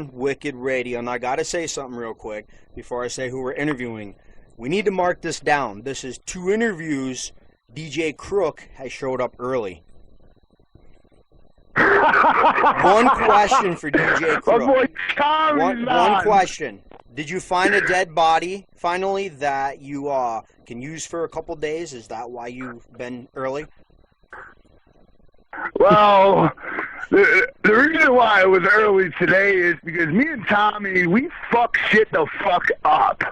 Underground Wicked Radio. And I got to say something real quick before I say who we're interviewing. We need to mark this down. This is 2 interviews. DJ Crook has showed up early. One question for DJ Crook. My boy Tommy's One question. Did you find a dead body, finally, that you can use for a couple days? Is that why you've been early? Well, the reason why I was early today is because me and Tommy, we fuck shit the fuck up.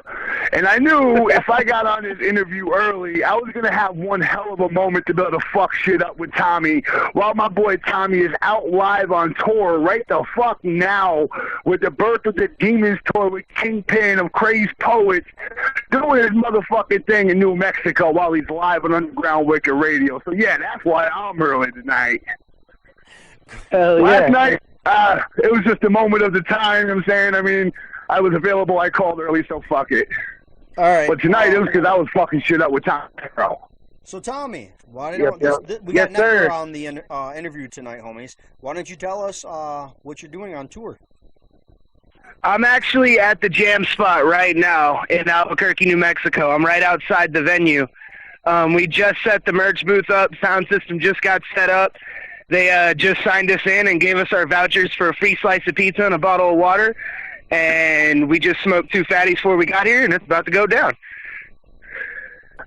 And I knew if I got on this interview early, I was going to have one hell of a moment to be able to fuck shit up with Tommy while my boy Tommy is out live on tour right the fuck now with the Birth of the Demons tour with Kingpin of Crazed Poets doing his motherfucking thing in New Mexico while he's live on Underground Wicked Radio. So yeah, that's why I'm early tonight. Last night, it was just a moment of the time, you know what I'm saying? I mean, I was available, I called early, so fuck it. All right. But tonight it was because I was fucking shit up with Tom Nekro. So Tommy, we Yes, got Nekro sir. on the interview tonight, homies. Why don't you tell us what you're doing on tour? I'm actually at the Jam Spot right now in Albuquerque, New Mexico. I'm right outside the venue. We just set the merch booth up. Sound system just got set up. They just signed us in and gave us our vouchers for a free slice of pizza and a bottle of water. And we just smoked 2 fatties before we got here, and it's about to go down.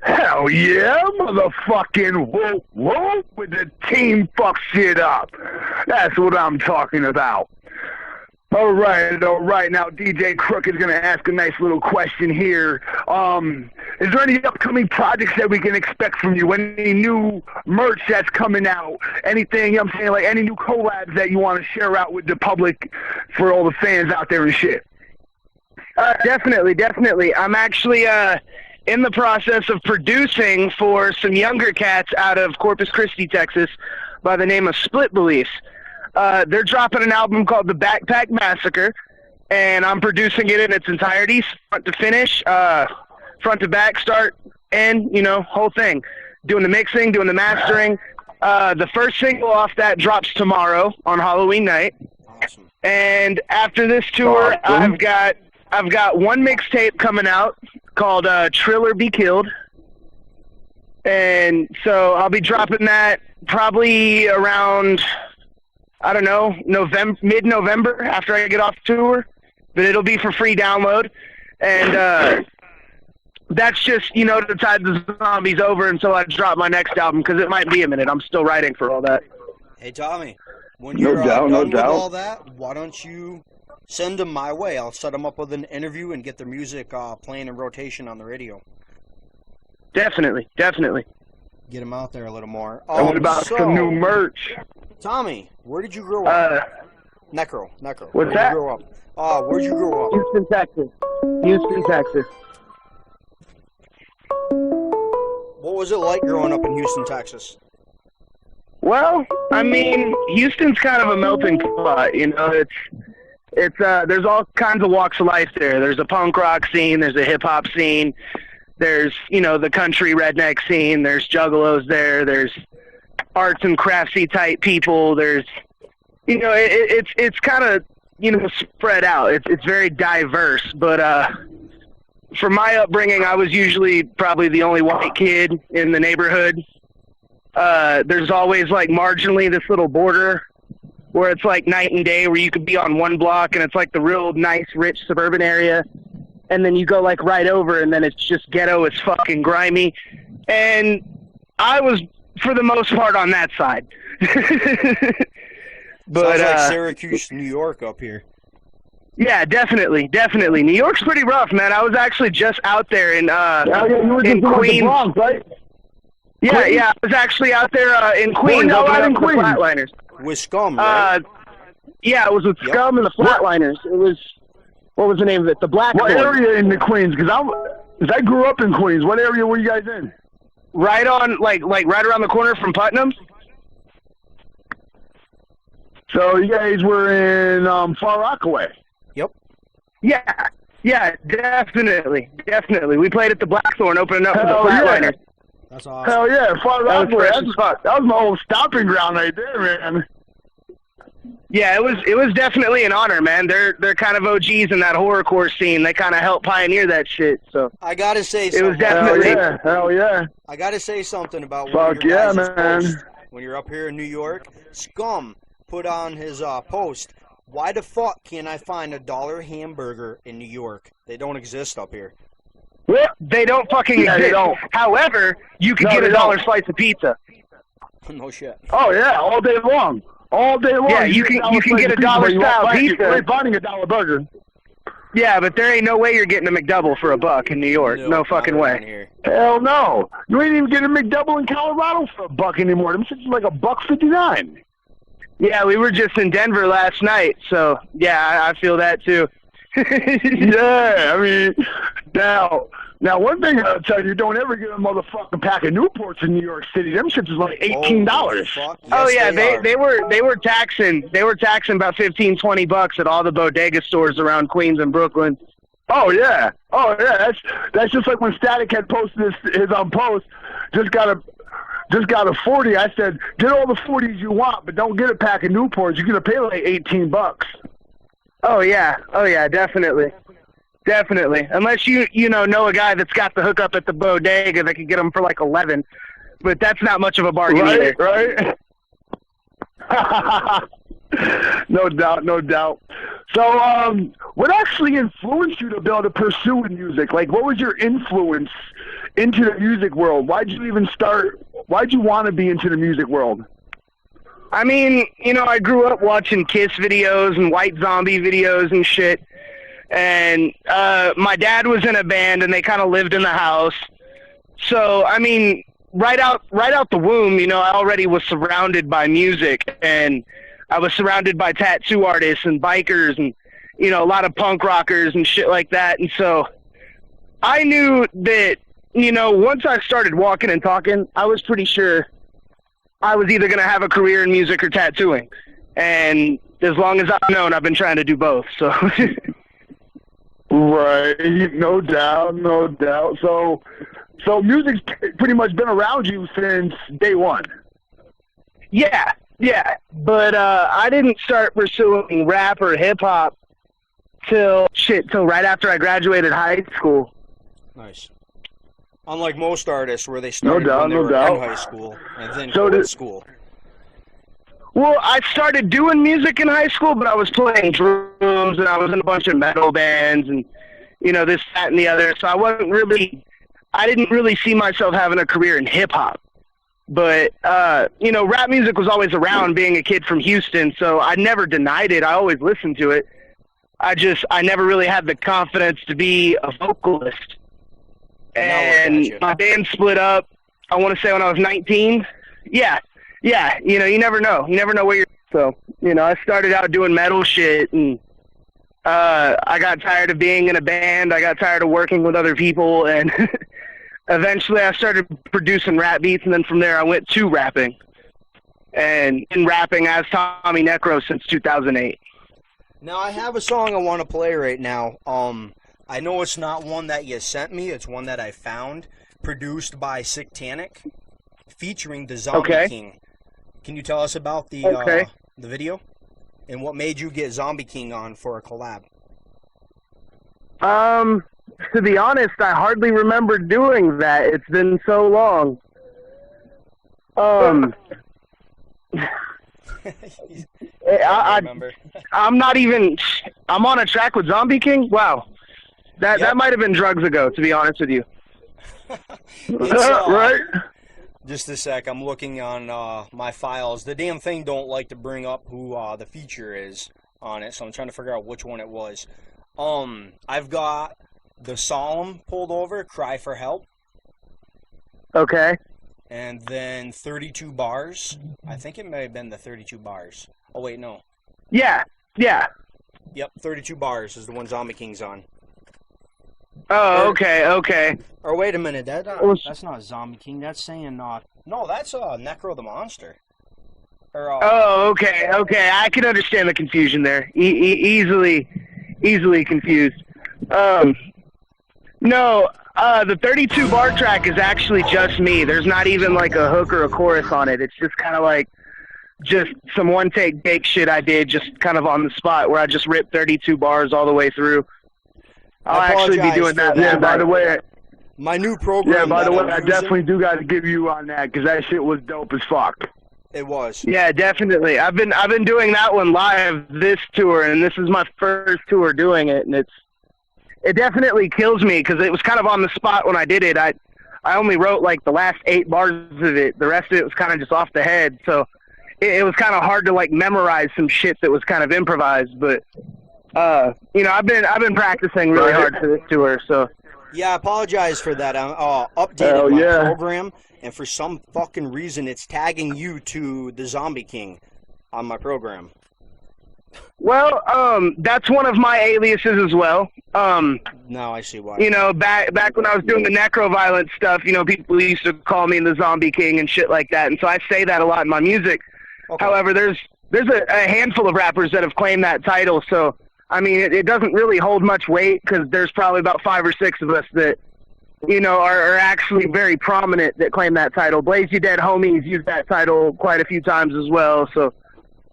Hell yeah, motherfucking whoop whoop with the team fuck shit up. That's what I'm talking about. All right. Now, DJ Crook is going to ask a nice little question here. Is there any upcoming projects that we can expect from you? Any new merch that's coming out? Anything, you know what I'm saying, like any new collabs that you want to share out with the public for all the fans out there and shit? Definitely. I'm actually in the process of producing for some younger cats out of Corpus Christi, Texas, by the name of Split Beliefs. They're dropping an album called The Backpack Massacre, and I'm producing it in its entirety, front to finish, front to back, start, end, whole thing. Doing the mixing, doing the mastering. The first single off that drops tomorrow on Halloween night. Awesome. And after this tour, Awesome. I've got one mixtape coming out called Trill or Be Killed. And so I'll be dropping that probably around, I don't know, mid-November after I get off tour. But it'll be for free download. And that's just, to tide the zombies over until I drop my next album, because it might be a minute. I'm still writing for all that. Hey, Tommy, when No you're doubt, done no with doubt. all that, why don't you send them my way? I'll set them up with an interview and get their music playing in rotation on the radio. Definitely. Get them out there a little more. And what about some new merch? Tommy, where did you grow up? Nekro. What's Where'd that? you grow up? Where'd you grow up? Houston, Texas. What was it like growing up in Houston, Texas? Well, I mean, Houston's kind of a melting pot, It's there's all kinds of walks of life there. There's a punk rock scene, there's a hip hop scene, there's, the country redneck scene, there's juggalos there's arts and craftsy type people, there's, it's kind of, spread out. It's very diverse, but for my upbringing, I was usually probably the only white kid in the neighborhood. There's always like marginally this little border where it's like night and day, where you could be on one block and it's like the real nice, rich suburban area. And then you go like right over and then it's just ghetto as fucking grimy. And I was, for the most part, on that side. But sounds like Syracuse, New York up here. Yeah, definitely. New York's pretty rough, man. I was actually just out there in You were in just going to Queens. the Bronx, right? Yeah, I was actually out there in Queens, out opening in up the Queens. Flatliners. With Scum, right? Yeah, it was with Yep. Scum and the Flatliners. It was, what was the name of it? The Black What Thorn. area in the Queens? Because I grew up in Queens. What area were you guys in? Right on, like right around the corner from Putnam. So you guys were in Far Rockaway. Yep. Yeah, definitely. We played at the Blackthorn, opening up for the Hell yeah. Flatliners. That's awesome. Hell yeah, Far That was Rockaway. fresh as fuck. That was my old stomping ground right there, man. Yeah, it was definitely an honor, man. They're kind of OGs in that horrorcore scene. They kind of helped pioneer that shit. So I gotta say it something. was definitely. Hell yeah. I gotta say something about one Fuck of your yeah, guys' man. posts when you're up here in New York. Scum put on his post. Why the fuck can't I find $1 hamburger in New York? They don't exist up here. They don't fucking Yeah, exist. they don't. However, you could No, get they a $1 don't. slice of pizza. No shit. Oh yeah, all day long. All day long. Yeah, you can get a $1 style You pizza. ain't finding $1 burger. Yeah, but there ain't no way you're getting a McDouble for $1 in New York. No fucking not around way. here. Hell no. You ain't even getting a McDouble in Colorado for $1 anymore. Them shit's like $1.59. Yeah, we were just in Denver last night, so yeah, I feel that too. Yeah, I mean, now one thing I'll tell you, don't ever get a motherfucking pack of Newports in New York City. Them shits is like $18. Holy fuck. Oh Yes, yeah, are. they were taxing about $15-20 at all the bodega stores around Queens and Brooklyn. Oh yeah. That's just like when Static had posted his post. Just got a 40. I said, get all the 40s you want, but don't get a pack of Newports. You're gonna pay like $18. Oh yeah, definitely. Unless you know a guy that's got the hookup at the bodega that could get them for like 11, but that's not much of a bargain either. Right. No doubt. So, what actually influenced you to be able to pursue music? Like, what was your influence into the music world? Why'd you even start? Why'd you want to be into the music world? I mean, I grew up watching Kiss videos and White Zombie videos and shit. And my dad was in a band, and they kind of lived in the house. So, I mean, right out the womb, I already was surrounded by music, and I was surrounded by tattoo artists and bikers and, a lot of punk rockers and shit like that. And so I knew that, once I started walking and talking, I was pretty sure I was either going to have a career in music or tattooing. And as long as I've known, I've been trying to do both. So, right. No doubt. So music's pretty much been around you since day one. Yeah. But I didn't start pursuing rap or hip hop till right after I graduated high school. Nice. Unlike most artists where they started doubt, when they no were doubt. in high school and then So quit school. Well, I started doing music in high school, but I was playing drums and I was in a bunch of metal bands and, this, that, and the other. So I didn't really see myself having a career in hip hop. But, rap music was always around being a kid from Houston. So I never denied it. I always listened to it. I never really had the confidence to be a vocalist. And my band split up, I want to say when I was 19. Yeah, you never know. You never know where you're... So, I started out doing metal shit, and I got tired of being in a band. I got tired of working with other people, and eventually I started producing rap beats, and then from there I went to rapping. And in rapping as Tommy Nekro since 2008. Now, I have a song I want to play right now. I know it's not one that you sent me. It's one that I found, produced by Sicktanic, featuring the Zombie King. Can you tell us about the video and what made you get Zombie King on for a collab? To be honest, I hardly remember doing that. It's been so long. I'm not even... I'm on a track with Zombie King? Wow. That might have been drugs ago, to be honest with you. Right? Just a sec. I'm looking on my files. The damn thing don't like to bring up who the feature is on it, so I'm trying to figure out which one it was. I've got The Solemn pulled over, Cry for Help. Okay. And then 32 Bars. I think it may have been the 32 Bars. Oh, wait, no. Yeah. Yep, 32 Bars is the one Zombie King's on. Oh, okay. Or wait a minute, that's not Zombie King. That's saying no, that's Nekro the Monster. Okay. I can understand the confusion there. Easily confused. No, the 32 bar track is actually just me. There's not even like a hook or a chorus on it. It's just kind of like just some one-take bake shit I did just kind of on the spot where I just ripped 32 bars all the way through. I'll actually be doing that. Yeah, by the way, my new program. Yeah, by the way, I using, definitely do got to give you on that because that shit was dope as fuck. It was. Yeah, definitely. I've been doing that one live this tour, and this is my first tour doing it, and it definitely kills me because it was kind of on the spot when I did it. I only wrote like the last 8 bars of it. The rest of it was kind of just off the head, so it was kind of hard to like memorize some shit that was kind of improvised. But you know, I've been practicing really hard for this tour, so. Yeah, I apologize for that. I updated my program, and for some fucking reason, it's tagging you to the Zombie King on my program. Well, that's one of my aliases as well. Now I see why. You know, back when I was doing the Nekro violence stuff, you know, people used to call me the Zombie King and shit like that, and so I say that a lot in my music. Okay. However, there's a handful of rappers that have claimed that title, so I mean, it doesn't really hold much weight because there's probably about 5 or 6 of us that, you know, are actually very prominent that claim that title. Blaze You Dead Homies used that title quite a few times as well. So,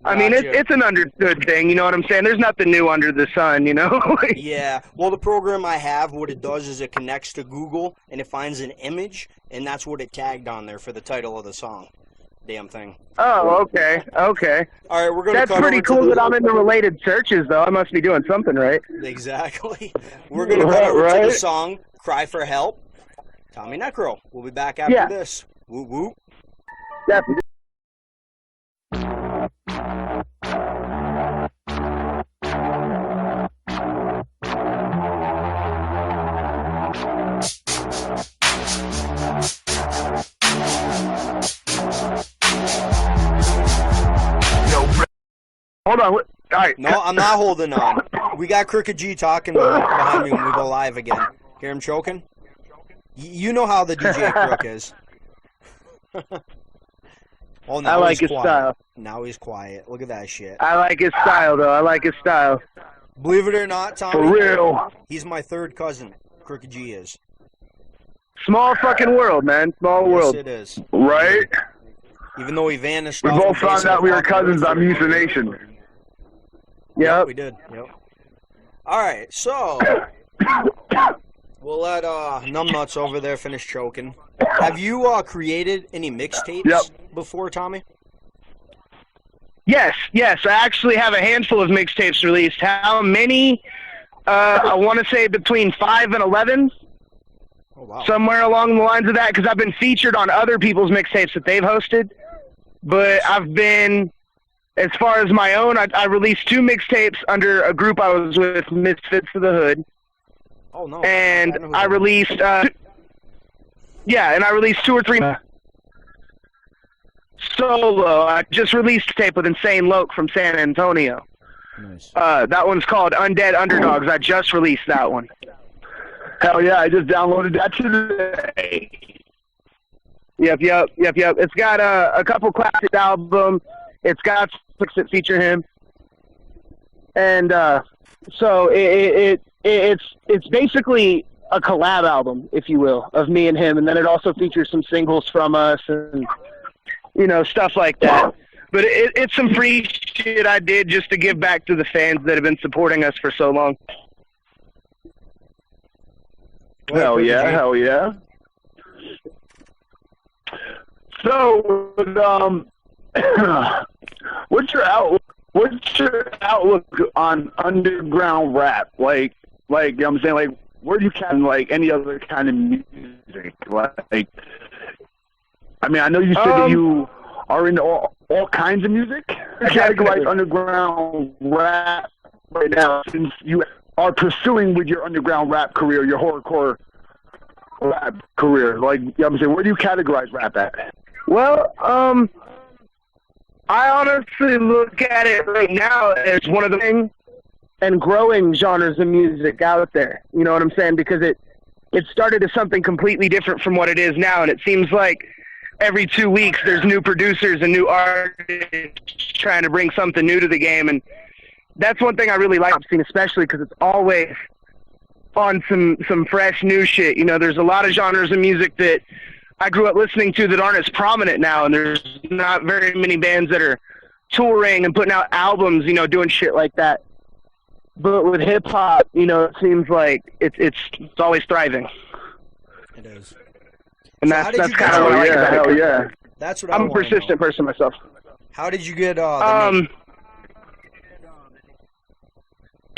I mean, it's an understood thing. You know what I'm saying? There's nothing new under the sun, you know? Yeah. Well, the program I have, what it does is it connects to Google and it finds an image, and that's what it tagged on there for the title of the song. Damn thing. Oh, okay. All right, we're gonna. That's pretty cool that I'm in the related searches, though. I must be doing something right. Exactly. We're gonna cut over to the song "Cry for Help." Tommy Nekro. We'll be back after this. Woo woo. Yep. Hold on. All right. No, I'm not holding on. We got Crooked G talking behind me when we go live again. Hear him choking? You know how the DJ Crook is. Oh, now I like his quiet. style. Now he's quiet. Look at that shit. I like his style, though. I like his style. Believe it or not, Tommy. For real. He's my third cousin. Crooked G is. Small fucking world, man. Small world. Yes, it is. Right? Even though he vanished. We both found out we were cousins on Musa Nation. Yep, we did. Yep. All right, so we'll let Numbnuts over there finish choking. Have you created any mixtapes before, Tommy? Yes. I actually have a handful of mixtapes released. How many? I want to say between 5 and 11. Oh, wow. Somewhere along the lines of that, because I've been featured on other people's mixtapes that they've hosted. But I've been, as far as my own, I released 2 mixtapes under a group I was with, Misfits of the Hood. Oh, no. And I released, and I released 2 or 3 solo. I just released a tape with Insane Loke from San Antonio. Nice. That one's called Undead Underdogs. I just released that one. Hell yeah, I just downloaded that today. Yep. It's got a couple classic albums. It's got six that feature him, and so it's basically a collab album, if you will, of me and him, and then it also features some singles from us and stuff like that. But it's some free shit I did just to give back to the fans that have been supporting us for so long. Hell yeah. So, what's your outlook on underground rap? Like, you know what I'm saying? Like, where do you count like any other kind of music? Like, I mean, I know you said that you are into all kinds of music. Categorize underground rap right now, since you are pursuing with your underground rap career, your horrorcore rap career. Like, you know what I'm saying? Where do you categorize rap at? Well, I honestly look at it right now as one of the things and growing genres of music out there. You know what I'm saying? Because it started as something completely different from what it is now, and it seems like every 2 weeks there's new producers and new artists trying to bring something new to the game, and that's one thing I really like seeing, especially because it's always on some fresh new shit. You know, there's a lot of genres of music that I grew up listening to that aren't as prominent now, and there's not very many bands that are touring and putting out albums, you know, doing shit like that. But with hip hop, you know, it seems like it's always thriving. It is. And So that's kind Oh, of what I like yeah, about hell it. yeah. That's what I I'm a wanna persistent know. person myself. How did you get the name?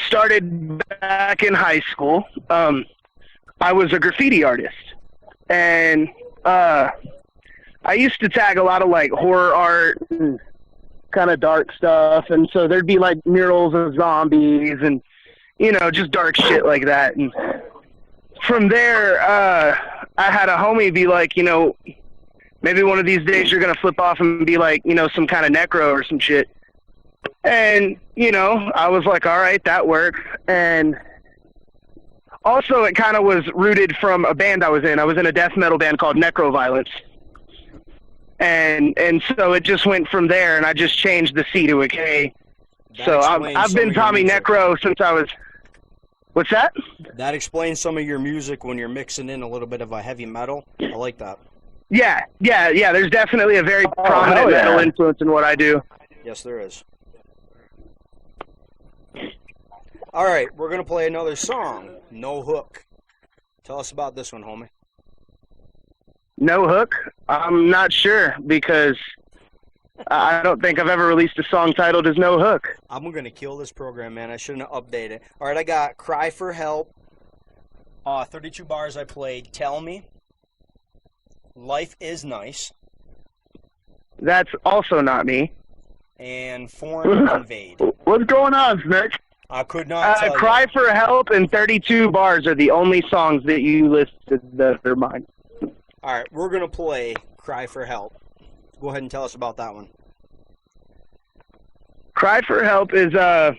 Started back in high school. I was a graffiti artist, and I used to tag a lot of like horror art and kind of dark stuff, and so there'd be like murals of zombies and, you know, just dark shit like that. And from there, I had a homie be like, you know, maybe one of these days you're gonna flip off and be like, you know, some kind of necro or some shit. And, you know, I was like, all right, that works. And also it kind of was rooted from a band I was in. I was in a death metal band called Nekro Violence. And so it just went from there, and I just changed the C to a K. That So explains I've some been of your Tommy music. Nekro since I was... What's that? That explains some of your music when you're mixing in a little bit of a heavy metal. I like that. Yeah. There's definitely a very hell prominent yeah. metal influence in what I do. Yes, there is. All right, we're going to play another song, No Hook. Tell us about this one, homie. No hook? I'm not sure, because I don't think I've ever released a song titled as No Hook. I'm going to kill this program, man. I shouldn't have updated it. All right, I got Cry for Help, 32 bars I played, Tell Me, Life is Nice, That's also not me. and Foreign Invade. What's going on, Snitch? I could not tell Cry you. for Help and 32 Bars are the only songs that you listed that are mine. All right, we're going to play Cry for Help. Go ahead and tell us about that one. Cry for Help is a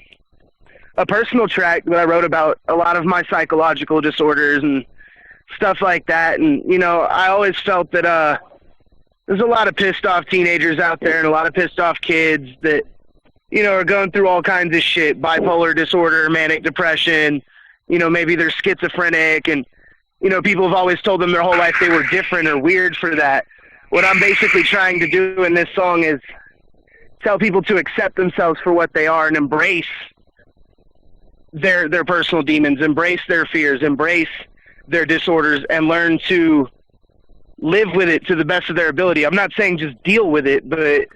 personal track that I wrote about a lot of my psychological disorders and stuff like that. And, you know, I always felt that there's a lot of pissed off teenagers out there and a lot of pissed off kids that, you know, are going through all kinds of shit, bipolar disorder, manic depression, you know, maybe they're schizophrenic, and, you know, people have always told them their whole life they were different or weird for that. What I'm basically trying to do in this song is tell people to accept themselves for what they are and embrace their personal demons, embrace their fears, embrace their disorders, and learn to live with it to the best of their ability. I'm not saying just deal with it, but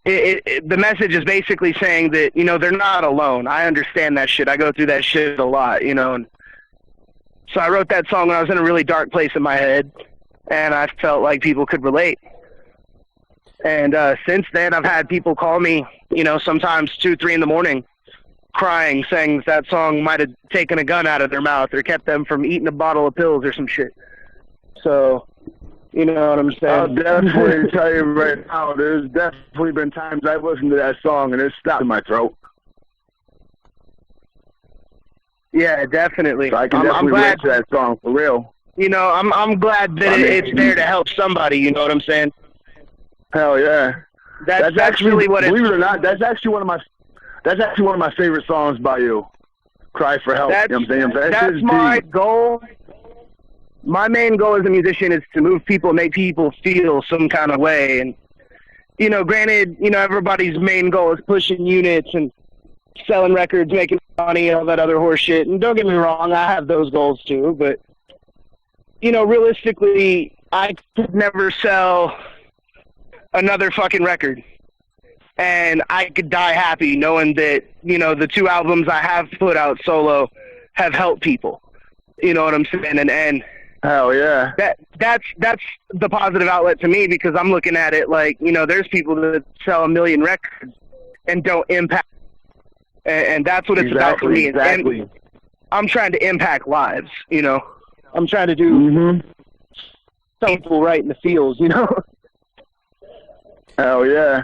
the message is basically saying that, you know, they're not alone. I understand that shit. I go through that shit a lot, you know. And so I wrote that song when I was in a really dark place in my head, and I felt like people could relate. And since then, I've had people call me, you know, sometimes 2, 3 in the morning, crying, saying that song might have taken a gun out of their mouth or kept them from eating a bottle of pills or some shit. So, you know what I'm saying? I'll definitely tell you right now, there's definitely been times I've listened to that song and it's stopped in my throat. Yeah, definitely. So I can I'm definitely glad, relate to that song, for real. you know, I'm glad that it's there to help somebody, you know what I'm saying? Hell yeah. That's really what believe it or not, that's actually one of my favorite songs by you. Cry for Help. That's, you know what I'm saying? that's my goal. My main goal as a musician is to move people, make people feel some kind of way. And, you know, granted, you know, everybody's main goal is pushing units and selling records, making money, all that other horse shit. And don't get me wrong, I have those goals too. But, you know, realistically, I could never sell another fucking record. And I could die happy knowing that, you know, the 2 albums I have put out solo have helped people. You know what I'm saying? And hell yeah. That's the positive outlet to me, because I'm looking at it like, you know, there's people that sell 1 million records and don't impact. And that's what it's about for me. Exactly. And I'm trying to impact lives, you know. I'm trying to do some people right in the fields, you know. Hell yeah.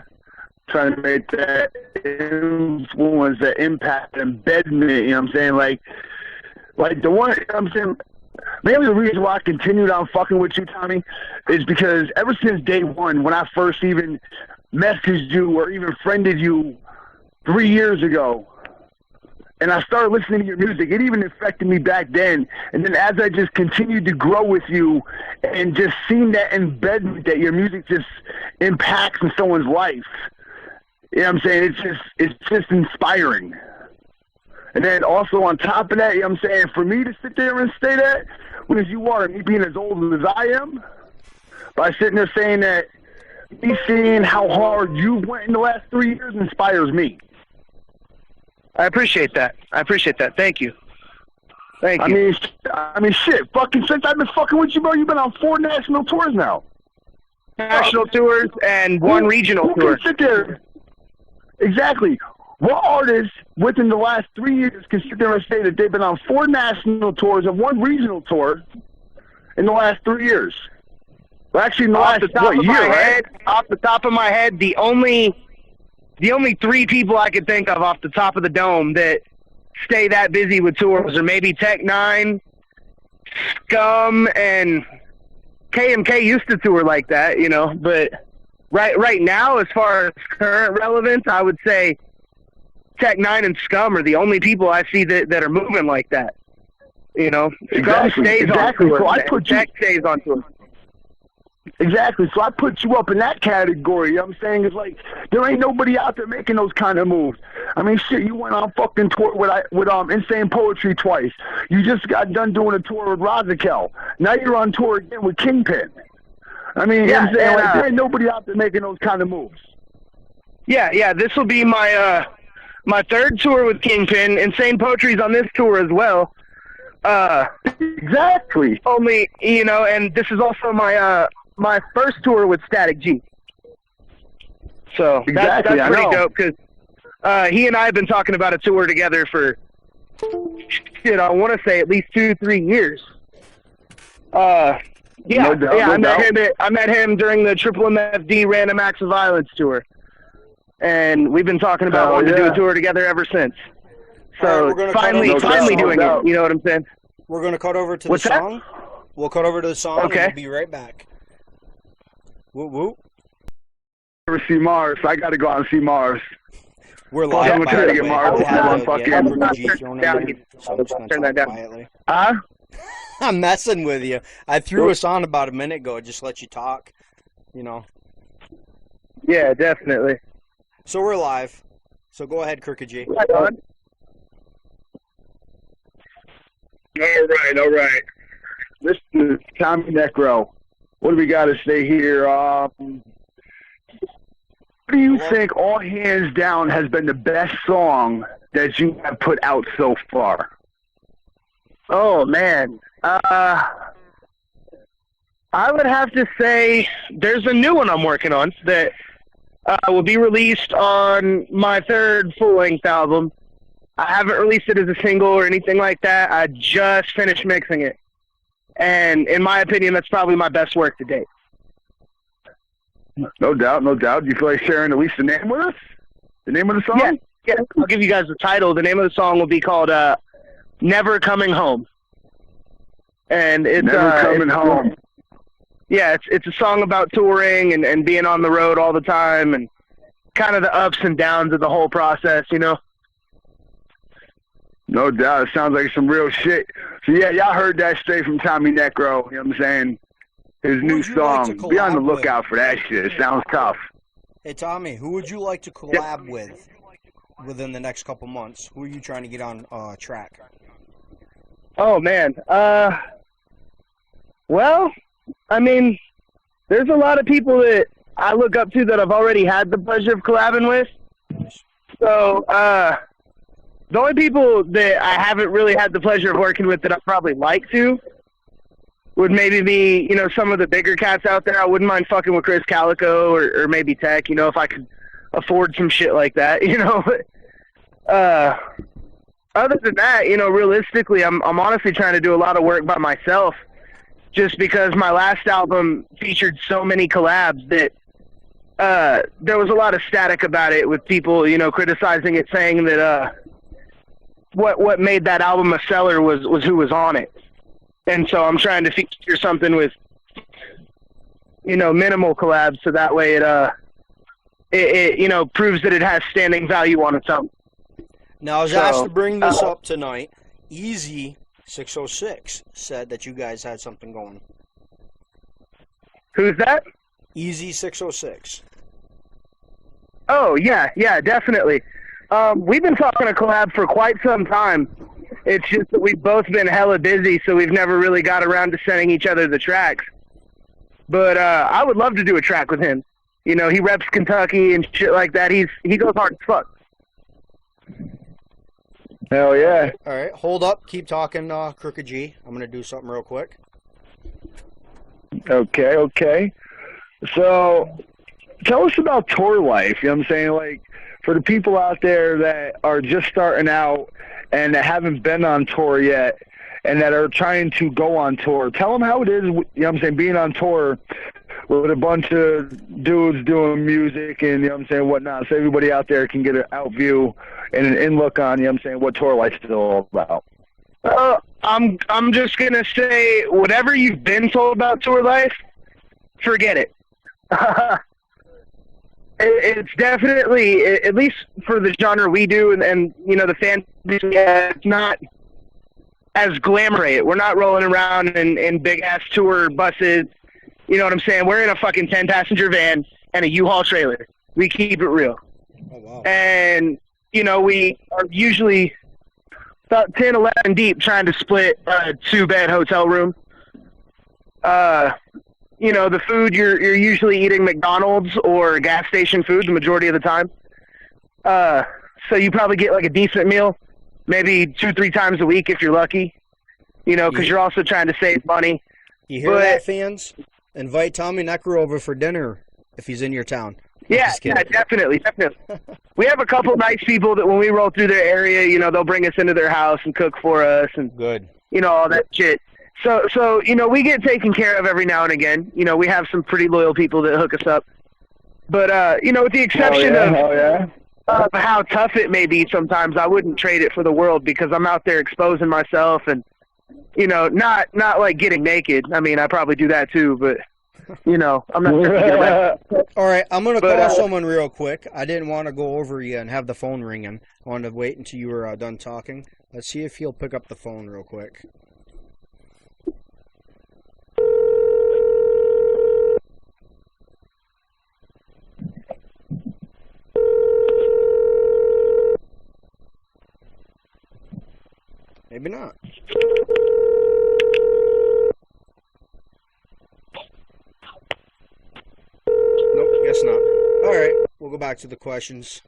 Trying to make that influence, that impact, embedment, you know what I'm saying? Like the one, you know what I'm saying? Mainly the reason why I continued on fucking with you, Tommy, is because ever since day one, when I first even messaged you or even friended you 3 years ago, and I started listening to your music, it even affected me back then. And then as I just continued to grow with you and just seeing that embedment that your music just impacts in someone's life, You know what I'm saying? It's just inspiring. And then also on top of that, you know what I'm saying, for me to sit there and say that, when as you are, me being as old as I am, by sitting there saying that, me seeing how hard you went in the last 3 years inspires me. I appreciate that. Thank you. Thank you. I mean, shit. Fucking since I've been fucking with you, bro, you've been on 4 national tours now. National tours and 1 regional tour. Who can sit there? Exactly. What artists within the last 3 years can sit there and say that they've been on 4 national tours and 1 regional tour in the last 3 years? Well, actually, in the last year, right? Off the top of my head, the only 3 people I could think of off the top of the dome that stay that busy with tours are maybe Tech 9, Scum, and KMK used to tour like that, you know. But right now, as far as current relevance, I would say Tech 9 and Scum are the only people I see that are moving like that. You know, Scum stays on tour. So Tech stays on tour. Exactly. So I put you up in that category. You know what I'm saying? It's like there ain't nobody out there making those kind of moves. I mean, shit, you went on fucking tour with Insane Poetry twice. You just got done doing a tour with Razakel. Now you're on tour again with Kingpin. I mean, you know what I'm saying? Like, there ain't nobody out there making those kind of moves. Yeah. This will be my my 3rd tour with Kingpin. Insane Poetry's on this tour as well. Exactly. Only, you know, and this is also my first tour with Static G. So that's pretty dope because he and I have been talking about a tour together for, shit, I want to say at least 2-3 years. I met him during the Triple MFD Random Acts of Violence tour, and we've been talking about wanting to do a tour together ever since. So finally doing it. You know what I'm saying? We're gonna cut over to the song. We'll cut over to the song. Okay. And we'll be right back. Whoop whoop. Never see Mars. I got to go out and see Mars. We're live. I'm trying to get Mars. Turn that down. Quietly. Huh? I'm messing with you. I threw us on about a minute ago. Just let you talk. You know. Yeah, definitely. So we're live. So go ahead, Crooked G. Right on. All right. This is Tommy Nekro. What do we got to say here? What do you think, all hands down, has been the best song that you have put out so far? Oh, man. I would have to say there's a new one I'm working on that will be released on my 3rd full-length album. I haven't released it as a single or anything like that. I just finished mixing it. And in my opinion, that's probably my best work to date. No doubt. Do you feel like sharing at least the name with us? The name of the song? Yeah. I'll give you guys the title. The name of the song will be called Never Coming Home. And it's Never Coming Home. Yeah, it's a song about touring and being on the road all the time and kind of the ups and downs of the whole process, you know? No doubt. It sounds like some real shit. So, yeah, y'all heard that straight from Tommy Nekro. You know what I'm saying? His new song. Be on the lookout for that shit. It sounds tough. Hey, Tommy, who would you like to collab with within the next couple months? Who are you trying to get on track? Oh, man. Well, I mean, there's a lot of people that I look up to that I've already had the pleasure of collabing with. So, the only people that I haven't really had the pleasure of working with that I'd probably like to would maybe be, you know, some of the bigger cats out there. I wouldn't mind fucking with Chris Calico or maybe Tech, you know, if I could afford some shit like that, you know. Other than that, you know, realistically, I'm honestly trying to do a lot of work by myself just because my last album featured so many collabs that there was a lot of static about it with people, you know, criticizing it, saying that what made that album a seller was who was on it. And so I'm trying to feature something with, you know, minimal collabs, so that way it you know, proves that it has standing value on its own. Now, I was asked to bring this up tonight. Easy 606 said that you guys had something going. Who's that? Easy 606. Oh, yeah, definitely. We've been talking a collab for quite some time. It's just that we've both been hella busy, so we've never really got around to sending each other the tracks. But I would love to do a track with him. You know, he reps Kentucky and shit like that. He goes hard as fuck. Hell yeah. All right, hold up. Keep talking, Crooked G. I'm going to do something real quick. Okay. So, tell us about tour life. You know what I'm saying? Like, for the people out there that are just starting out and that haven't been on tour yet and that are trying to go on tour, tell them how it is, you know what I'm saying, being on tour with a bunch of dudes doing music and, you know what I'm saying, whatnot, so everybody out there can get an out view and an in look on, you know what I'm saying, what tour life is all about. I'm just going to say, whatever you've been told about tour life, forget it. It's definitely, at least for the genre we do and you know, the fan, it's not as glamorous. We're not rolling around in big-ass tour buses. You know what I'm saying? We're in a fucking 10-passenger van and a U-Haul trailer. We keep it real. Oh, wow. And, you know, we are usually about 10, 11 deep trying to split a 2-bed hotel room. You know, the food, you're usually eating McDonald's or gas station food the majority of the time. So you probably get like a decent meal, maybe 2-3 times a week if you're lucky, you know, because you're also trying to save money. You hear that, fans? Invite Tommy Nekro over for dinner if he's in your town. Yeah, definitely. We have a couple nice people that when we roll through their area, you know, they'll bring us into their house and cook for us and, good, you know, all that shit. So you know, we get taken care of every now and again. You know, we have some pretty loyal people that hook us up. But, you know, with the exception of how tough it may be sometimes, I wouldn't trade it for the world because I'm out there exposing myself and, you know, not like getting naked. I mean, I probably do that too, but, you know, I'm not sure. All right, I'm going to call someone real quick. I didn't want to go over you and have the phone ringing. I wanted to wait until you were done talking. Let's see if he'll pick up the phone real quick. Maybe not. Nope, guess not. All right, we'll go back to the questions.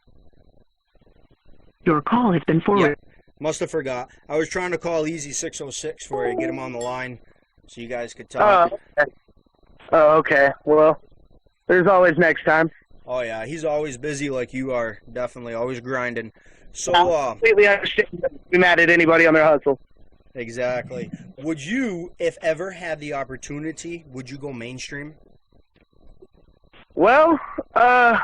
Your call has been forwarded. Yeah, must have forgot. I was trying to call Easy 606 for you, get him on the line so you guys could talk. Okay. Well, there's always next time. Oh, yeah, he's always busy like you are. Definitely, always grinding. So, I completely understand. Be mad at anybody on their hustle. Exactly. Would you, if ever had the opportunity, would you go mainstream? Well, that's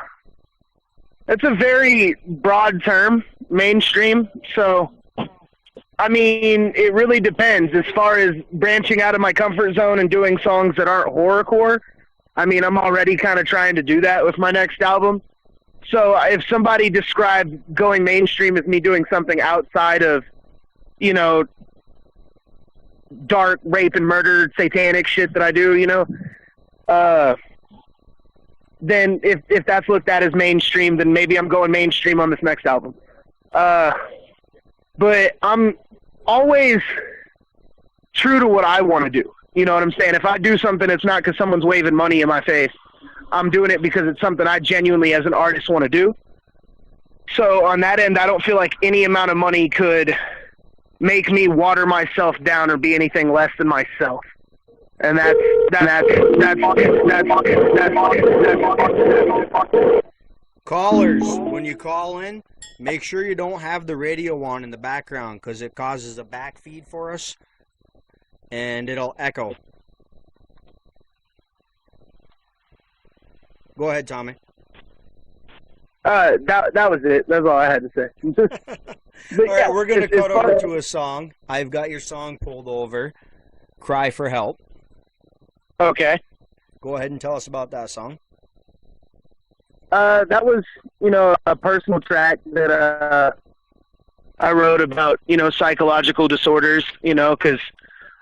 a very broad term, mainstream. So, I mean, it really depends. As far as branching out of my comfort zone and doing songs that aren't horrorcore, I mean, I'm already kind of trying to do that with my next album. So if somebody described going mainstream as me doing something outside of, you know, dark rape and murder, satanic shit that I do, you know, then if that's looked at as mainstream, then maybe I'm going mainstream on this next album. But I'm always true to what I want to do. You know what I'm saying? If I do something, it's not because someone's waving money in my face. I'm doing it because it's something I genuinely, as an artist, want to do. So on that end, I don't feel like any amount of money could make me water myself down or be anything less than myself. And that's Callers, when you call in, make sure you don't have the radio on in the background because it causes a back feed for us and it'll echo. Go ahead, Tommy. That was it. That's all I had to say. All right, we're going to cut over to a song. I've got your song pulled over, Cry for Help. Okay. Go ahead and tell us about that song. That was, you know, a personal track that I wrote about, you know, psychological disorders, you know, because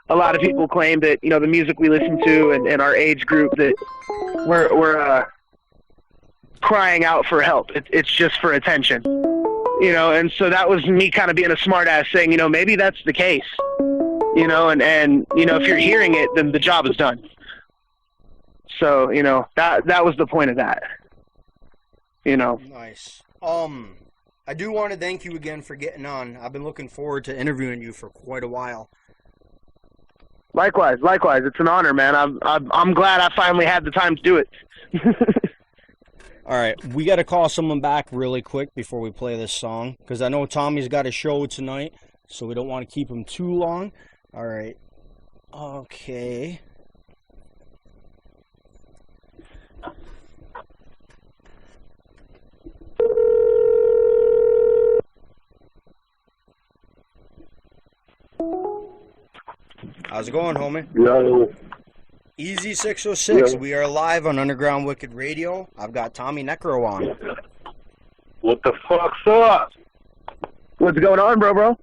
a lot of people claim that, you know, the music we listen to and our age group that we're crying out for help. It's just for attention. You know, and so that was me kind of being a smart ass saying, you know, maybe that's the case. You know, and you know, if you're hearing it, then the job is done. So, you know, that was the point of that. You know. Nice. I do want to thank you again for getting on. I've been looking forward to interviewing you for quite a while. Likewise. It's an honor, man. I'm glad I finally had the time to do it. All right, we got to call someone back really quick before we play this song, because I know Tommy's got a show tonight, so we don't want to keep him too long. All right. Okay. How's it going, homie? Yo. Easy 606. Yeah. We are live on Underground Wicked Radio. I've got Tommy Nekro on. What the fuck's up? What's going on, bro?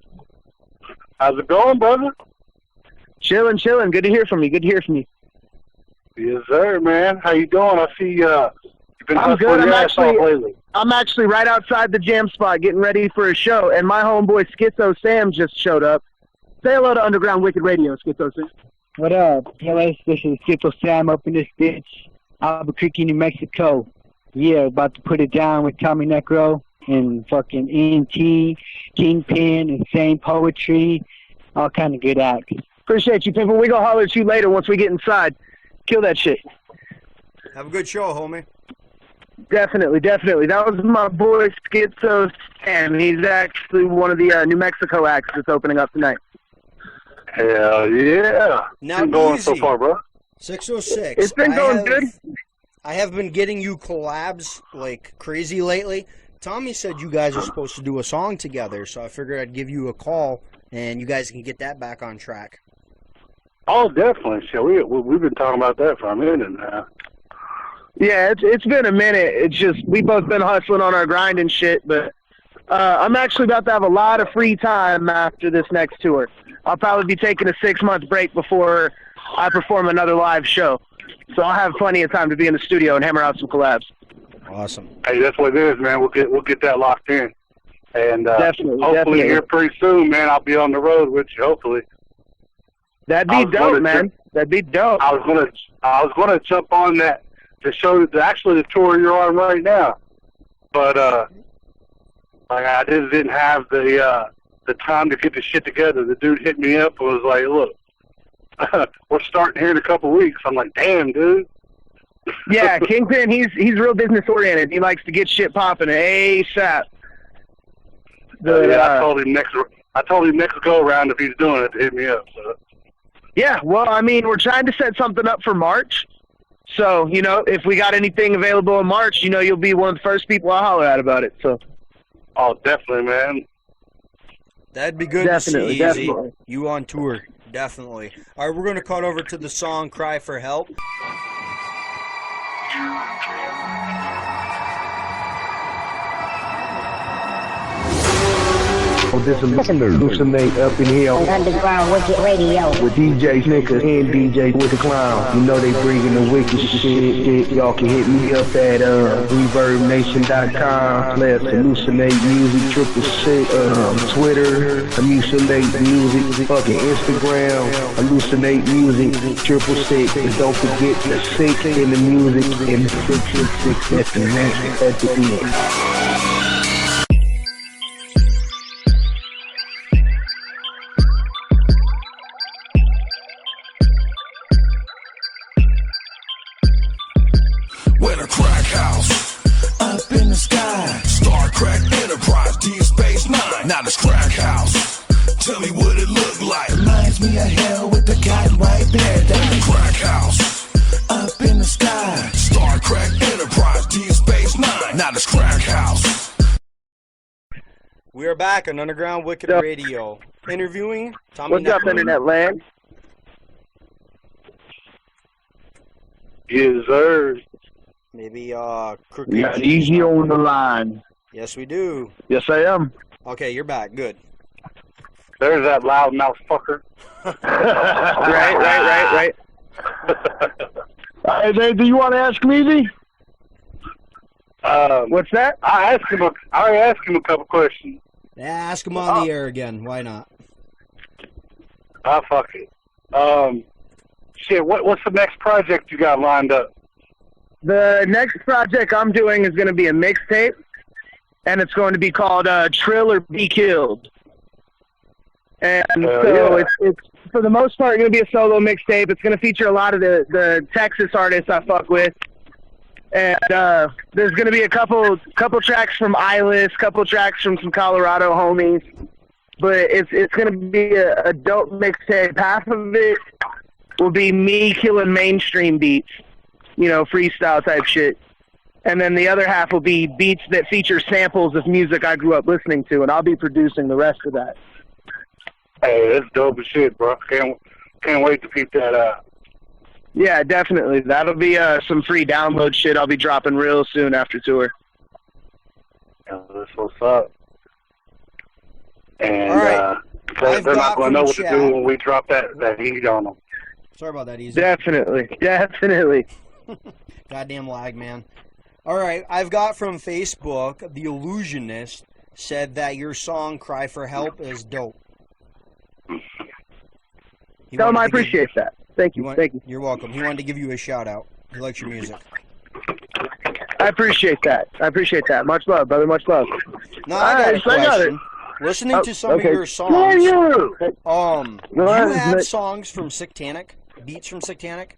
How's it going, brother? Chilling. Good to hear from you. Yes, sir, man. How you doing? I see you've been I'm hustling good. your ass off lately. I'm actually right outside the jam spot getting ready for a show, and my homeboy Schizo Sam just showed up. Say hello to Underground Wicked Radio, Schizo Sam. What up, fellas? This is Schizo Sam up in this bitch, Albuquerque, New Mexico. Yeah, about to put it down with Tommy Nekro and fucking ENT, Kingpin, Insane Poetry, all kind of good acts. Appreciate you, people. We gonna holler at you later once we get inside. Kill that shit. Have a good show, homie. Definitely. That was my boy Schizo Sam. He's actually one of the New Mexico acts that's opening up tonight. Hell yeah. Now, been going easy. so far, bro? 606. 606. It's been going good. I have been getting you collabs like crazy lately. Tommy said you guys are supposed to do a song together, so I figured I'd give you a call, and you guys can get that back on track. Oh, definitely. Shit, we've been talking about that for a minute now. Yeah, it's been a minute. It's just we both been hustling on our grind and shit, but I'm actually about to have a lot of free time after this next tour. I'll probably be taking a 6-month break before I perform another live show. So I'll have plenty of time to be in the studio and hammer out some collabs. Awesome. Hey, that's what it is, man. We'll get that locked in. And Definitely. here pretty soon, man, I'll be on the road with you, hopefully. That'd be dope, man. That'd be dope. I was gonna jump on that to show the tour you're on right now. But I just didn't have the time to get the shit together. The dude hit me up and was like, look, we're starting here in a couple weeks. I'm like, damn, dude. Yeah, Kingpin, he's real business oriented. He likes to get shit popping ASAP. I told him next go around if he's doing it to hit me up. So. Yeah, well, I mean, we're trying to set something up for March. So, you know, if we got anything available in March, you know, you'll be one of the first people I holler at about it. So. Oh, definitely, man. That'd be good to see, Easy. You on tour, definitely. All right, we're going to cut over to the song Cry for Help. This is Hallucinate up in here on Underground Wicked Radio with DJ Snicker and DJ Wicked Clown. You know they bringing the wicked shit. Y'all can hit me up at ReverbNation.com/Hallucinate Music 666. Twitter, Hallucinate Music. Fucking Instagram, Hallucinate Music 666. And don't forget the 6 in the music and the 666 at the next at the end. When a crack house up in the sky, Star Crack Enterprise, Deep Space Nine. Now this crack house, tell me what it look like. Reminds me of hell with the guy right there. That's the crack house up in the sky, Star Crack Enterprise, Deep Space Nine. Now this crack house. We are back on Underground Wicked Radio, interviewing Tommy What's up, Internet Land? Yes, sir. Maybe Crooked. Yeah, easy on the line. Yes, we do. Yes, I am. Okay, you're back. Good. There's that loudmouth fucker. Right. Hey, do you want to ask me, Z? What's that? I asked him a couple questions. Yeah, ask him on the air again. Why not? Ah, fuck it. Shit, what's the next project you got lined up? The next project I'm doing is going to be a mixtape, and it's going to be called Trill or Be Killed. And it's for the most part going to be a solo mixtape. It's going to feature a lot of the Texas artists I fuck with. And there's going to be a couple tracks from Eyeless, couple tracks from some Colorado homies. But it's going to be a dope mixtape. Half of it will be me killing mainstream beats, freestyle type shit. And then the other half will be beats that feature samples of music I grew up listening to, and I'll be producing the rest of that. Hey, that's dope as shit, bro. Can't wait to peep that out. Yeah, definitely. That'll be some free download shit I'll be dropping real soon after tour. Yeah, that's what's up. And all right. they're not going to know what to do when we drop that heat on them. Sorry about that, Easy. Definitely. Goddamn lag, man. All right, I've got from Facebook, The Illusionist said that your song Cry for Help is dope. Tell him I appreciate that. Thank you. Thank you. You're welcome. He wanted to give you a shout out. He likes your music. I appreciate that. Much love, brother. Much love. No, I got a question. Listening to some of your songs, you have songs from Sectanic? Beats from Sectanic?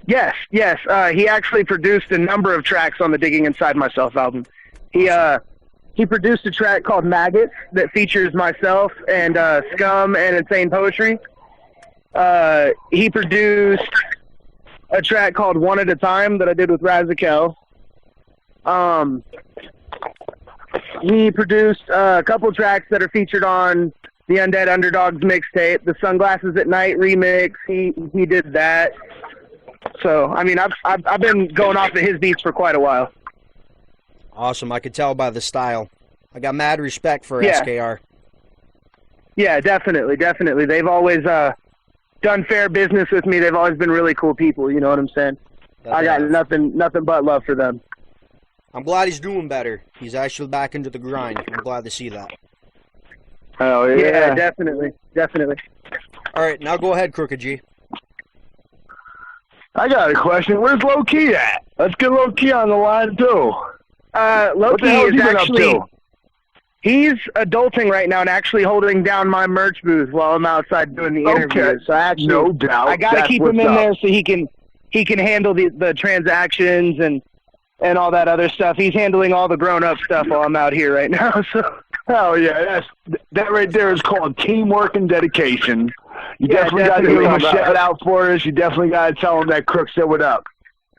Yes. He actually produced a number of tracks on the Digging Inside Myself album. He produced a track called Maggots that features myself and Scum and Insane Poetry. He produced a track called One at a Time that I did with Razakel. He produced a couple tracks that are featured on the Undead Underdogs mixtape, the Sunglasses at Night remix. He did that. So, I mean, I've been going off of his beats for quite a while. Awesome. I could tell by the style. I got mad respect for SKR. Yeah, definitely. They've always done fair business with me. They've always been really cool people, you know what I'm saying? I got nothing but love for them. I'm glad he's doing better. He's actually back into the grind. I'm glad to see that. Oh, yeah. Yeah, definitely. All right, now go ahead, Crooked G. I got a question. Where's Low Key at? Let's get Low Key on the line, too. Low Key is actually... He's adulting right now and actually holding down my merch booth while I'm outside doing the interviews. So no doubt. I got to keep him in there so he can handle the transactions and all that other stuff. He's handling all the grown-up stuff while I'm out here right now. So, hell yeah, that right there is called teamwork and dedication. You definitely got to give him a shout out for us. You definitely got to tell him that Crook said what up.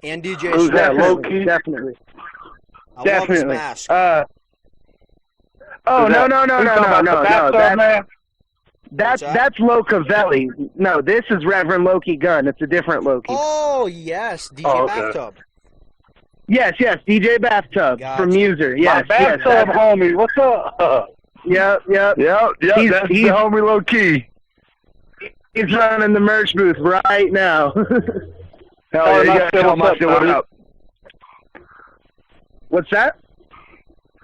And DJ Who's that? Snickers. Low Key? Definitely. I love his mask. No. That's Locavelli. No, this is Reverend Loki Gunn. It's a different Loki. Oh, yes. DJ Bathtub. Yes, DJ Bathtub from User. Yes, Bathtub homie. What's up? Yep. That's the homie Low Key. He's running the merch booth right now. Hell yeah, you gotta tell him I said what up. What's that?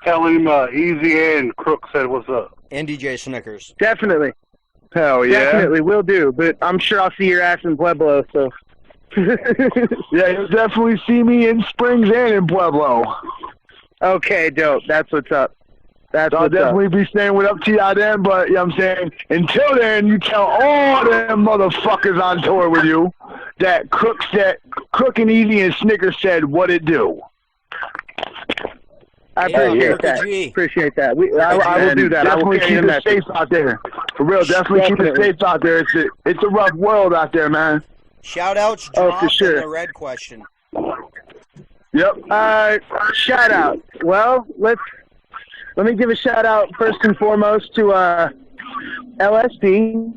Tell him Easy and Crook said what's up. And DJ Snickers. Definitely. Hell yeah. Definitely, will do. But I'm sure I'll see your ass in Pueblo, so. Yeah, you'll definitely see me in Springs and in Pueblo. Okay, dope. That's what's up. I'll definitely be staying with up to y'all then, but, you know what I'm saying, until then, you tell all them motherfuckers on tour with you that Crook and Easy and Snickers said what it do. I appreciate that. Appreciate that. I will do that. Definitely keep it safe out there. For real, definitely keep it safe out there. It's a rough world out there, man. Shout-outs dropped for sure. The red question. Yep. Shout-out. Well, let me give a shout-out first and foremost to LSD.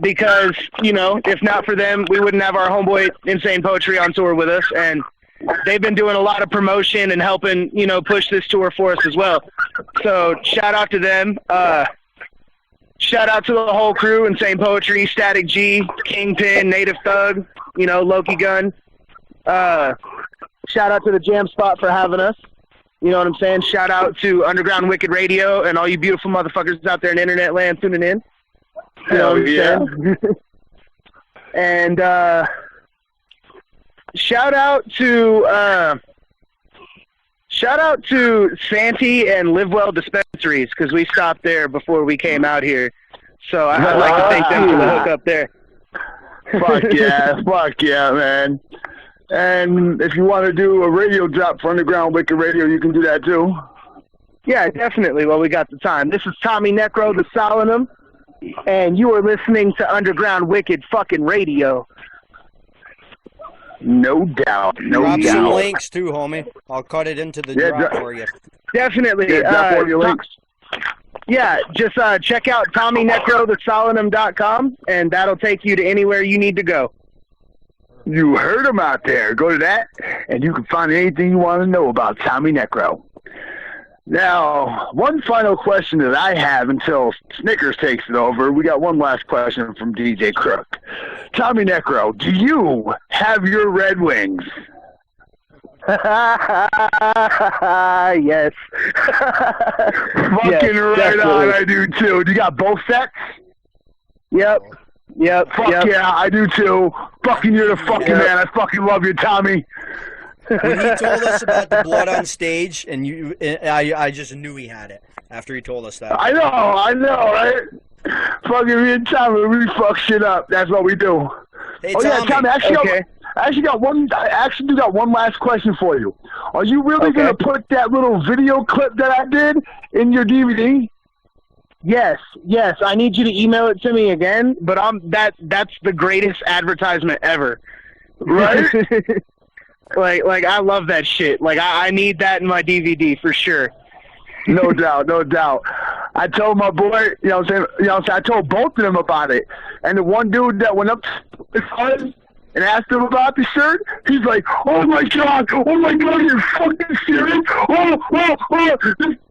Because, if not for them, we wouldn't have our homeboy Insane Poetry on tour with us, and they've been doing a lot of promotion and helping, push this tour for us as well. So shout out to them. Shout out to the whole crew, Insane Poetry, Static G, Kingpin, Native Thug, Loki Gun. Shout out to the Jam Spot for having us. You know what I'm saying? Shout out to Underground Wicked Radio and all you beautiful motherfuckers out there in internet land tuning in. You know what I'm saying? And shout out to Santee and Live Well dispensaries because we stopped there before we came out here. So I'd like to thank them for the hookup there. Fuck yeah, man. And if you want to do a radio drop for Underground Wicked Radio, you can do that too. Yeah, definitely. Well, we got the time. This is Tommy Nekro, the Solemnum, and you are listening to Underground Wicked fucking Radio. No doubt. Drop some links too, homie. I'll cut it into the drop for you. Definitely. Drop all your links. Yeah, just check out TommyNekroTheSolemnum.com, and that'll take you to anywhere you need to go. You heard him out there. Go to that, and you can find anything you want to know about Tommy Nekro. Now, one final question that I have until Snickers takes it over. We got one last question from DJ Crook. Tommy Nekro, do you have your Red Wings? Yes. Fucking right on, I do too. Do you got both sets? Yep. Fuck yeah, I do too. Fucking you're the fucking man. I fucking love you, Tommy. When he told us about the blood on stage, and I just knew he had it after he told us that. I know, right? Fucking me and Tommy, we fuck shit up. That's what we do. Hey, Tommy, I actually got one last question for you. Are you really gonna put that little video clip that I did in your DVD? Yes. I need you to email it to me again, but that's the greatest advertisement ever. Right? like I love that shit. Like I need that in my DVD for sure. No doubt. I told my boy, I told both of them about it. And the one dude that went up to his son and asked him about the shirt, he's like, oh my god, you're fucking serious?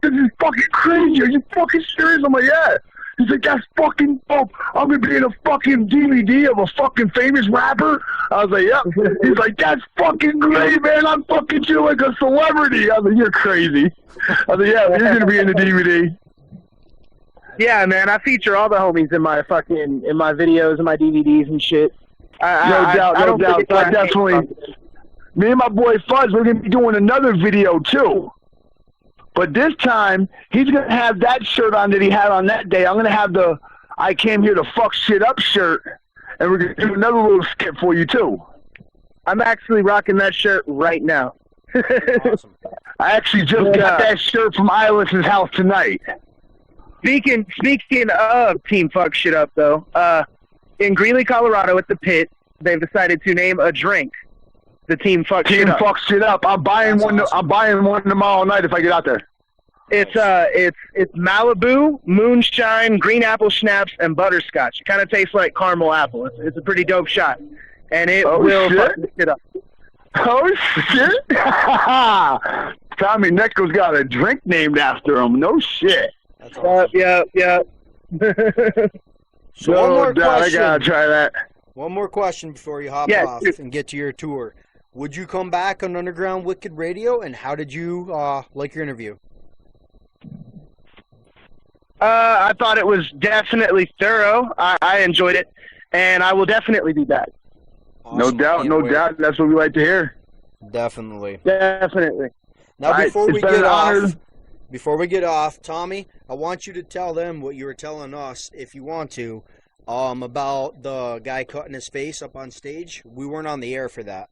This is fucking crazy. Are you fucking serious? I'm like, yeah. He's like, that's fucking dope. I'm gonna be in a fucking DVD of a fucking famous rapper. I was like, yep. He's like, that's fucking great, man. I'm fucking you like a celebrity. I was like, you're crazy. I was like, yeah, you're gonna be in the DVD. Yeah, man. I feature all the homies in my videos and my DVDs and shit. No doubt. I definitely. Me and my boy Fuzz, we're gonna be doing another video too. But this time, he's going to have that shirt on that he had on that day. I'm going to have the I came here to fuck shit up shirt. And we're going to do another little skit for you, too. I'm actually rocking that shirt right now. Awesome. I actually just got that shirt from Island's house tonight. Speaking of Team Fuck Shit Up, though, in Greeley, Colorado at the Pit, they've decided to name a drink the Team Fuck Shit Up. Team Fuck Shit Up. I'm buying one. Awesome. I'm buying one tomorrow night if I get out there. It's Malibu, moonshine, green apple schnapps, and butterscotch. It kind of tastes like caramel apple. It's a pretty dope shot, and it will fuck this shit up. Oh shit! Tommy Nekro's got a drink named after him. No shit. That's awesome. Yeah. So one more question. I gotta try that. One more question before you hop off and get to your tour. Would you come back on Underground Wicked Radio, and how did you like your interview? I thought it was definitely thorough. I enjoyed it, and I will definitely be back. Awesome. No doubt. That's what we like to hear. Definitely. Now, before we get off, Tommy, I want you to tell them what you were telling us, if you want to, about the guy cutting his face up on stage. We weren't on the air for that.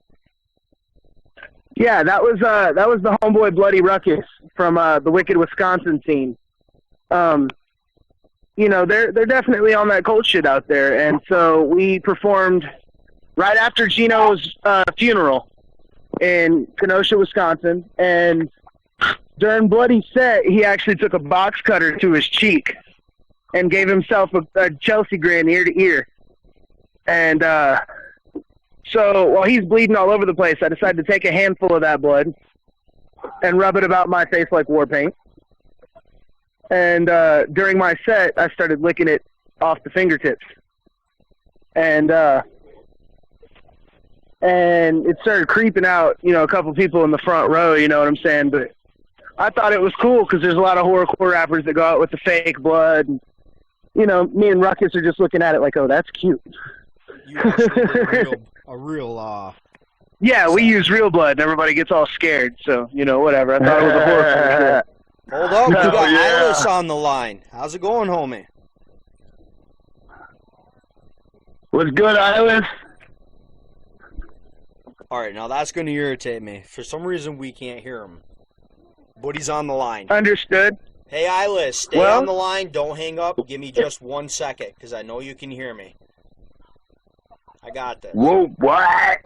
Yeah, that was the homeboy Bloody Ruckus from the Wicked Wisconsin scene. They're definitely on that cult shit out there, and so we performed right after Gino's funeral in Kenosha, Wisconsin, and during Bloody's set, he actually took a box cutter to his cheek and gave himself a Chelsea grin ear to ear, and so while he's bleeding all over the place, I decided to take a handful of that blood and rub it about my face like war paint. And during my set, I started licking it off the fingertips. And and it started creeping out, you know, a couple people in the front row, you know what I'm saying? But I thought it was cool because there's a lot of horrorcore rappers that go out with the fake blood. And, you know, me and Ruckus are just looking at it like, oh, that's cute. You actually did a real yeah, we use real blood, and everybody gets all scared. So, you know, whatever. I thought it was a horror. Hold up, we got Ilis on the line. How's it going, homie? What's good, Ilis? All right, now that's going to irritate me. For some reason, we can't hear him. But he's on the line. Understood. Hey, Ilis, stay on the line. Don't hang up. Give me just 1 second, because I know you can hear me. I got this. Whoa, what?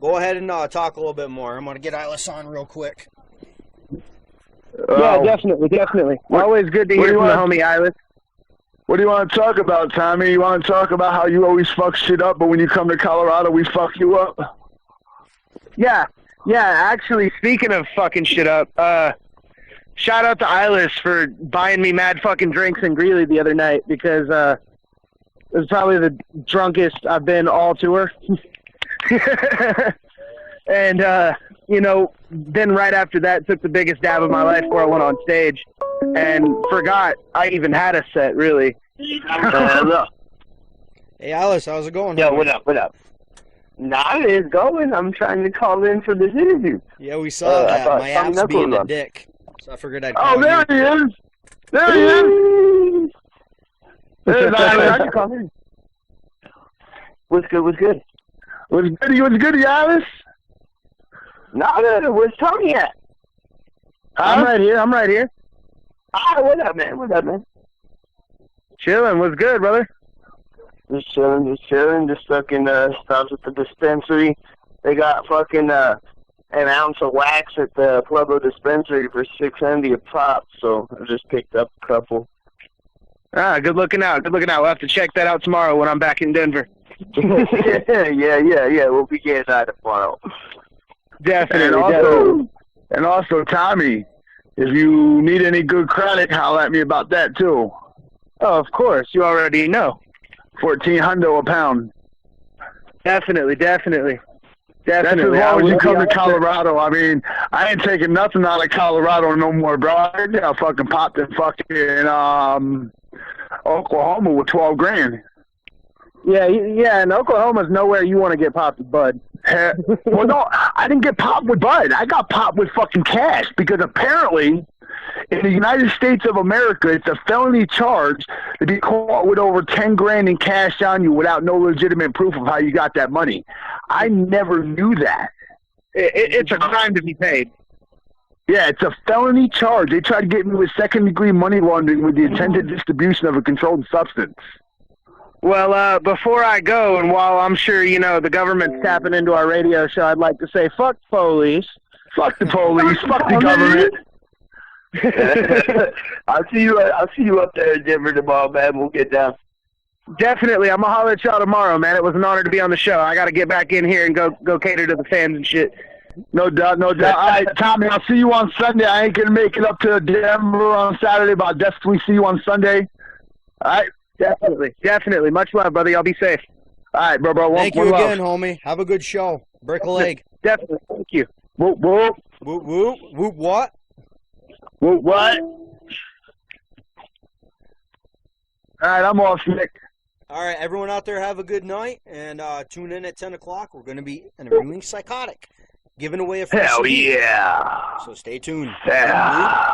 Go ahead and talk a little bit more. I'm going to get Ilis on real quick. Yeah, definitely. Always good to hear from the homie Ilis. What do you want to talk about, Tommy? You want to talk about how you always fuck shit up, but when you come to Colorado, we fuck you up? Yeah, actually, speaking of fucking shit up, shout out to Ilis for buying me mad fucking drinks in Greeley the other night, because it was probably the drunkest I've been all tour. And, you know, then right after that, took the biggest dab of my life before I went on stage, and forgot I even had a set, really. Hey, Ilis, how's it going? Yo, what up? Nah, it's going. I'm trying to call in for this interview. Yeah, we saw that. My app's being a dick. So I figured I'd call Oh, there you. he is. There he is. There's Ilis. Call in. What's good? What's good, Ilis? Nah, where's Tony at? I'm right here. Ah, what up, man? Chilling. What's good, brother? Just chilling. Just fucking stops at the dispensary. They got fucking an ounce of wax at the Pueblo dispensary for $6.70 a pop. So I just picked up a couple. Ah, good looking out. We'll have to check that out tomorrow when I'm back in Denver. yeah. We'll be getting that tomorrow. Definitely. And also, Tommy, if you need any good chronic, holler at me about that too. Oh, of course. You already know. 1400 a pound. Definitely. That's as long as you come to Colorado. I mean, I ain't taking nothing out of Colorado no more, bro. I got fucking popped in fucking Oklahoma with 12 grand. Yeah, and Oklahoma's nowhere you want to get popped with bud. Well, no, I didn't get popped with bud. I got popped with fucking cash, because apparently in the United States of America, it's a felony charge to be caught with over 10 grand in cash on you without no legitimate proof of how you got that money. I never knew that. It's a crime to be paid. Yeah, it's a felony charge. They tried to get me with second-degree money laundering with the intended distribution of a controlled substance. Well, before I go, and while I'm sure, you know, the government's tapping into our radio show, I'd like to say, fuck police. Fuck the police. Fuck the government. I'll see you up there in Denver tomorrow, man. We'll get down. Definitely. I'm going to holler at y'all tomorrow, man. It was an honor to be on the show. I got to get back in here and go cater to the fans and shit. No doubt. All right, Tommy, I'll see you on Sunday. I ain't going to make it up to Denver on Saturday, but I'll definitely see you on Sunday. All right? Definitely. Much love, brother. Y'all be safe. All right, bro. Thank you again, homie. Have a good show. Break a leg. Definitely. Thank you. Whoop, whoop. Whoop, whoop. Whoop, what? Whoop, what? All right, I'm off, Nick. All right, everyone out there, have a good night, and tune in at 10 o'clock. We're going to be interviewing Psychotic, giving away a free Hell CD. yeah. So stay tuned. Yeah.